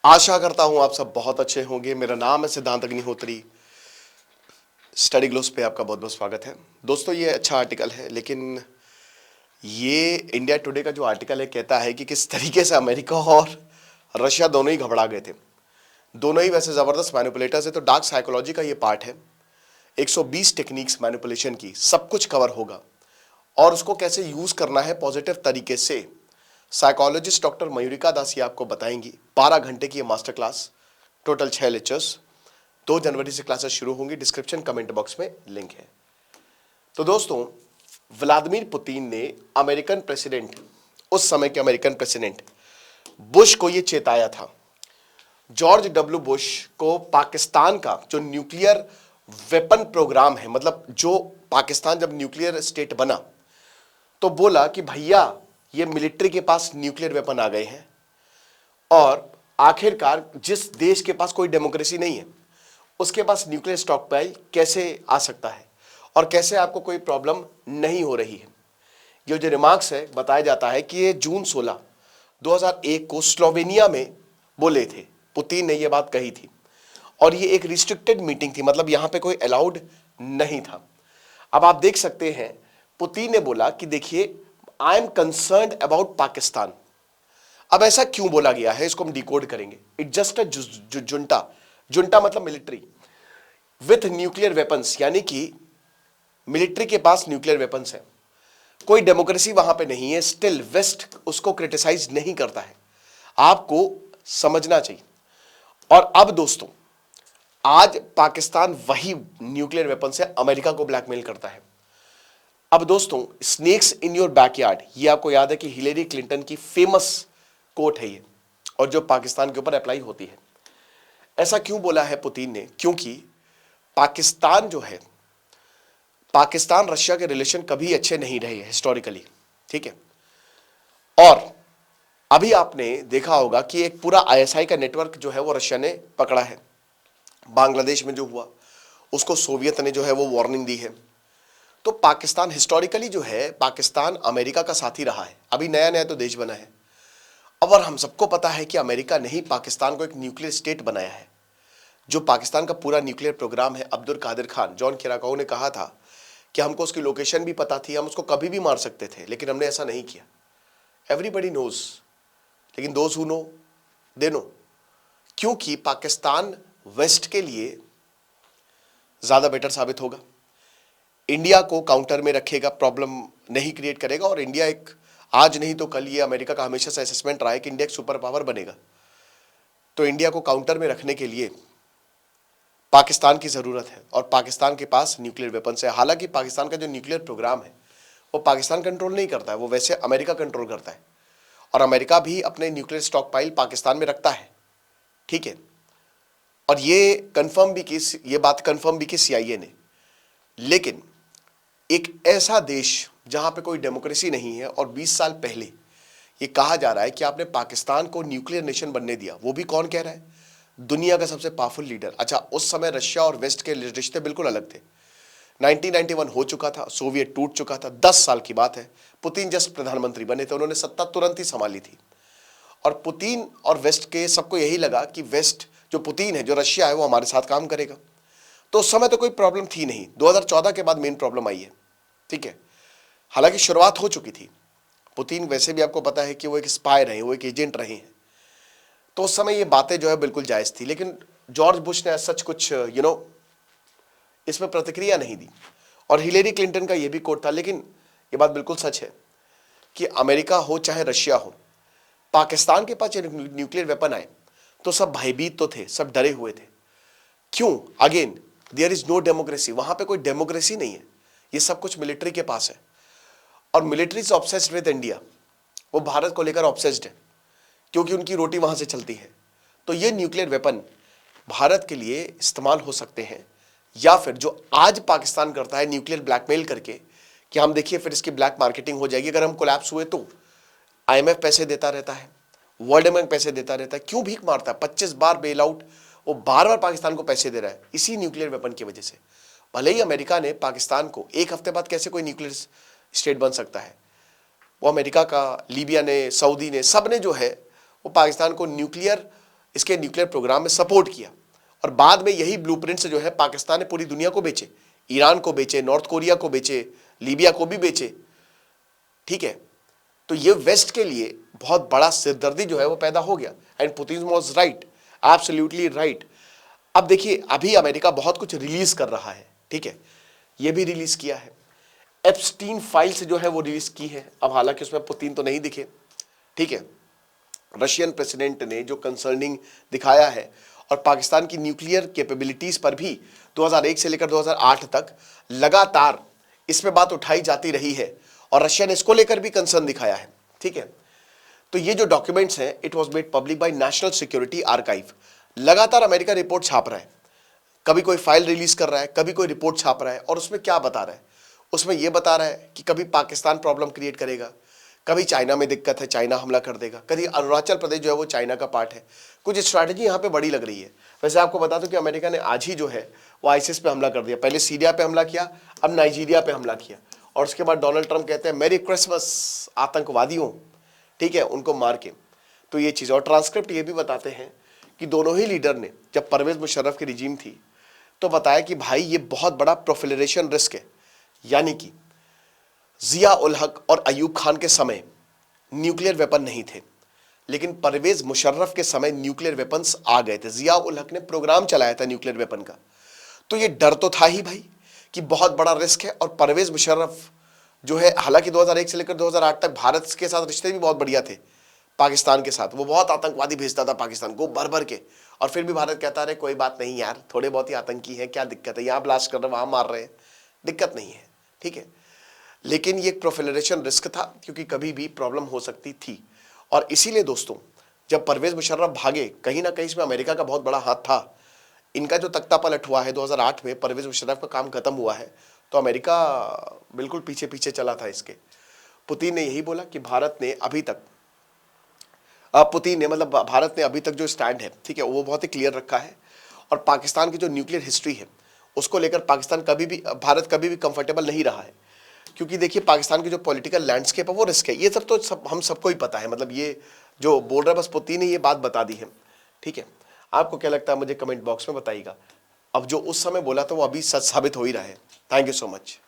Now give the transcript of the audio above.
आशा करता हूं आप सब बहुत अच्छे होंगे। मेरा नाम है सिद्धांत अग्निहोत्री। स्टडी ग्लोस पे आपका बहुत बहुत स्वागत है। दोस्तों, ये अच्छा आर्टिकल है, लेकिन ये इंडिया टुडे का जो आर्टिकल है कहता है कि किस तरीके से अमेरिका और रशिया दोनों ही घबरा गए थे। दोनों ही वैसे जबरदस्त मैनिपुलेटर्स है, तो डार्क साइकोलॉजी का ये पार्ट है। 120 टेक्निक्स मैनिपुलेशन की, सब कुछ कवर होगा और उसको कैसे यूज करना है पॉजिटिव तरीके से। साइकोलॉजिस्ट डॉक्टर मयूरिका दास ये आपको बताएंगी। 12 घंटे की ये मास्टर क्लास, टोटल 6 लेक्चर्स। 2 जनवरी से क्लासेस शुरू होंगी। डिस्क्रिप्शन कमेंट बॉक्स में लिंक है। तो दोस्तों, व्लादिमीर पुतिन ने अमेरिकन प्रेसिडेंट, उस समय के अमेरिकन प्रेसिडेंट बुश को यह चेताया था। जॉर्ज डब्ल्यू बुश को पाकिस्तान का जो न्यूक्लियर वेपन प्रोग्राम है, मतलब जो पाकिस्तान जब न्यूक्लियर स्टेट बना तो बोला कि भैया ये मिलिट्री के पास न्यूक्लियर वेपन आ गए हैं और आखिरकार जिस देश के पास कोई डेमोक्रेसी नहीं है उसके पास न्यूक्लियर स्टॉक पाइल कैसे आ सकता है और कैसे आपको कोई प्रॉब्लम नहीं हो रही है। ये जो रिमार्क्स है, बताया जाता है कि ये जून 16 2001 को स्लोवेनिया में बोले थे। पुतिन ने ये बात कही थी और ये एक रिस्ट्रिक्टेड मीटिंग थी, मतलब यहां पे कोई अलाउड नहीं था। अब आप देख सकते हैं, पुतिन ने बोला कि देखिए, I am concerned about Pakistan. अब ऐसा क्यों बोला गया है, इसको हम डिकोड करेंगे। It just a junta, junta मतलब मिलिट्री विथ न्यूक्लियर वेपन्स, यानी कि मिलिट्री के पास न्यूक्लियर वेपन्स है। कोई डेमोक्रेसी वहां पे नहीं है। स्टिल वेस्ट उसको क्रिटिसाइज नहीं करता है, आपको समझना चाहिए। और अब दोस्तों, आज पाकिस्तान वही न्यूक्लियर वेपन से अमेरिका को ब्लैकमेल करता है। अब दोस्तों, स्नेक्स इन योर बैकयार्ड, ये आपको याद है कि हिलेरी क्लिंटन की फेमस कोट है ये, और जो पाकिस्तान के ऊपर अप्लाई होती है। ऐसा क्यों बोला है पुतिन ने? क्योंकि पाकिस्तान जो है, पाकिस्तान रशिया के रिलेशन कभी अच्छे नहीं रहे हिस्टोरिकली, ठीक है। और अभी आपने देखा होगा कि एक पूरा आईएसआई का नेटवर्क जो है वो रशिया ने पकड़ा है। बांग्लादेश में जो हुआ उसको सोवियत ने जो है वो वार्निंग दी है। तो पाकिस्तान हिस्टोरिकली जो है, पाकिस्तान अमेरिका का साथी रहा है। अभी नया नया तो देश बना है। अब और हम सबको पता है कि अमेरिका ने ही पाकिस्तान को एक न्यूक्लियर स्टेट बनाया है। जो पाकिस्तान का पूरा न्यूक्लियर प्रोग्राम है, अब्दुल कादिर खान, जॉन किराकाओ ने कहा था कि हमको उसकी लोकेशन भी पता थी, हम उसको कभी भी मार सकते थे, लेकिन हमने ऐसा नहीं किया। एवरीबडी नोज, लेकिन those who know they know. क्योंकि पाकिस्तान वेस्ट के लिए ज्यादा बेटर साबित होगा, इंडिया को काउंटर में रखेगा, प्रॉब्लम नहीं क्रिएट करेगा। और इंडिया एक, आज नहीं तो कल, ये अमेरिका का हमेशा से असेसमेंट रहा है कि इंडिया एक सुपर पावर बनेगा। तो इंडिया को काउंटर में रखने के लिए पाकिस्तान की जरूरत है, और पाकिस्तान के पास न्यूक्लियर वेपन्स है। हालांकि पाकिस्तान का जो न्यूक्लियर प्रोग्राम है वो पाकिस्तान कंट्रोल नहीं करता है, वो वैसे अमेरिका कंट्रोल करता है। और अमेरिका भी अपने न्यूक्लियर स्टॉक पाइल पाकिस्तान में रखता है, ठीक है। और ये कंफर्म भी की, ये बात कंफर्म भी की सीआईए ने। लेकिन एक ऐसा देश जहां पे कोई डेमोक्रेसी नहीं है, और 20 साल पहले ये कहा जा रहा है कि आपने पाकिस्तान को न्यूक्लियर नेशन बनने दिया, वो भी कौन कह रहा है? दुनिया का सबसे पावरफुल लीडर। अच्छा, उस समय रशिया और वेस्ट के रिश्ते बिल्कुल अलग थे। 1991 हो चुका था, सोवियत टूट चुका था। 10 साल की बात है। पुतिन जस्ट प्रधानमंत्री बने थे, उन्होंने सत्ता तुरंत ही संभाली थी। और पुतिन और वेस्ट के सबको यही लगा कि वेस्ट, जो पुतिन है, जो रशिया है, वो हमारे साथ काम करेगा। तो उस समय तो कोई प्रॉब्लम थी नहीं। 2014 के बाद मेन प्रॉब्लम आई है, ठीक है। हालांकि शुरुआत हो चुकी थी। पुतिन वैसे भी आपको पता है कि वो एक स्पाई रहे, वो एक एजेंट रहे हैं। तो उस समय ये बातें जो है बिल्कुल जायज थी। लेकिन जॉर्ज बुश ने सच कुछ इसमें प्रतिक्रिया नहीं दी। और हिलेरी क्लिंटन का ये भी कोट था। लेकिन ये बात बिल्कुल सच है कि अमेरिका हो चाहे रशिया हो, पाकिस्तान के पास न्यूक्लियर वेपन आए तो सब भयभीत तो थे, सब डरे हुए थे। क्यों? Again, there is no democracy. वहां पे कोई डेमोक्रेसी नहीं है, ये सब कुछ मिलिट्री के पास है। और military is obsessed with India, वो भारत को लेकर ऑब्सेस्ड है, क्योंकि उनकी रोटी वहां से चलती है। तो ये न्यूक्लियर वेपन भारत के लिए इस्तेमाल हो सकते हैं, या फिर जो आज पाकिस्तान करता है न्यूक्लियर ब्लैकमेल करके, कि हम देखिए फिर इसकी ब्लैक मार्केटिंग हो जाएगी। अगर हम कोलैप्स हुए तो आईएमएफ पैसे देता रहता है, वर्ल्ड बैंक पैसे देता रहता है, क्यों भीख मारता है? 25 बार बेल आउट, वो बार बार पाकिस्तान को पैसे दे रहा है इसी न्यूक्लियर वेपन की वजह से। भले ही अमेरिका ने पाकिस्तान को, एक हफ्ते बाद कैसे कोई न्यूक्लियर स्टेट बन सकता है? वो अमेरिका का, लीबिया ने, सऊदी ने, सब ने जो है वो पाकिस्तान को न्यूक्लियर इसके न्यूक्लियर प्रोग्राम में सपोर्ट किया, और बाद में यही ब्लूप्रिंट्स जो है पाकिस्तान ने पूरी दुनिया को बेचे, ईरान को बेचे, नॉर्थ कोरिया को बेचे, लीबिया को भी बेचे। ठीक है, तो ये वेस्ट के लिए बहुत बड़ा सिरदर्दी जो है वो पैदा हो गया। And Putin was right, absolutely right. अब देखिए, अभी अमेरिका बहुत कुछ रिलीज कर रहा है। ठीक है, ये भी रिलीज किया है, एप्स्टीन फाइल्स जो है वो रिलीज की है। अब हालांकि उसमें पुतिन तो नहीं दिखे। ठीक है, रशियन प्रेसिडेंट ने जो कंसर्निंग दिखाया है, और पाकिस्तान की न्यूक्लियर कैपेबिलिटीज पर भी 2001 से लेकर 2008 तक लगातार इस पे बात उठाई जाती रही है, और रशिया ने इसको लेकर भी कंसर्न दिखाया है। ठीक है, तो ये जो डॉक्यूमेंट्स हैं, it was made public by national security archive. लगातार अमेरिका रिपोर्ट छाप रहा है, कभी कोई फाइल रिलीज कर रहा है, कभी कोई रिपोर्ट छाप रहा है, और उसमें क्या बता रहा है? उसमें यह बता रहा है कि कभी पाकिस्तान प्रॉब्लम क्रिएट करेगा, कभी चाइना में दिक्कत है, चाइना हमला कर देगा, कभी अरुणाचल प्रदेश जो है वो चाइना का पार्ट है। कुछ स्ट्रैटेजी यहाँ पे बड़ी लग रही है। वैसे आपको बता दूं कि अमेरिका ने आज ही जो है वो आईसिस पे हमला कर दिया। पहले सीरिया पे हमला किया, अब नाइजीरिया पे हमला किया, और उसके बाद डोनाल्ड ट्रंप कहते हैं मेरी क्रिसमस आतंकवादियों। ठीक है, उनको मार के। तो ये चीज़, और ट्रांसक्रिप्ट ये भी बताते हैं कि दोनों ही लीडर ने, जब परवेज मुशर्रफ की रिजीम थी तो बताया कि भाई ये बहुत बड़ा प्रोफिलरेशन रिस्क है, यानी कि जिया उल हक और अयूब खान के समय न्यूक्लियर वेपन नहीं थे, लेकिन परवेज मुशर्रफ के समय न्यूक्लियर वेपन्स आ गए थे। जिया उल हक ने प्रोग्राम चलाया था न्यूक्लियर वेपन का, तो ये डर तो था ही भाई कि बहुत बड़ा रिस्क है। और परवेज मुशर्रफ जो है, हालांकि 2001 से लेकर 2008 तक भारत के साथ रिश्ते भी बहुत बढ़िया थे, पाकिस्तान के साथ वो बहुत आतंकवादी भेजता था पाकिस्तान को भर भर के, और फिर भी भारत कहता रहे कोई बात नहीं यार, थोड़े बहुत ही आतंकी हैं, क्या दिक्कत है, यहाँ ब्लास्ट कर रहे हैं, वहाँ मार रहे हैं, दिक्कत नहीं है। ठीक है, लेकिन ये एक प्रोफिलरेशन रिस्क था, क्योंकि कभी भी प्रॉब्लम हो सकती थी। और इसीलिए दोस्तों, जब परवेज मुशर्रफ भागे, कहीं ना कहीं इसमें अमेरिका का बहुत बड़ा हाथ था। इनका जो तख्ता पलट हुआ है 2008 में, परवेज मुशर्रफ का काम खत्म हुआ है, तो अमेरिका बिल्कुल पीछे पीछे चला था इसके। पुतिन ने यही बोला कि भारत ने अभी तक, पुतिन ने मतलब भारत ने अभी तक जो स्टैंड है, ठीक है, वो बहुत ही क्लियर रखा है। और पाकिस्तान की जो न्यूक्लियर हिस्ट्री है उसको लेकर पाकिस्तान कभी भी, भारत कभी भी कंफर्टेबल नहीं रहा है, क्योंकि देखिए पाकिस्तान की जो पॉलिटिकल लैंडस्केप है वो रिस्क है। ये सब तो हम सबको ही पता है, मतलब ये जो बोल रहा है बस पुतिन ने ये बात बता दी है। ठीक है, आपको क्या लगता है मुझे कमेंट बॉक्स में बताइएगा। अब जो उस समय बोला था वो अभी सच साबित हो ही रहा है। Thank you so much.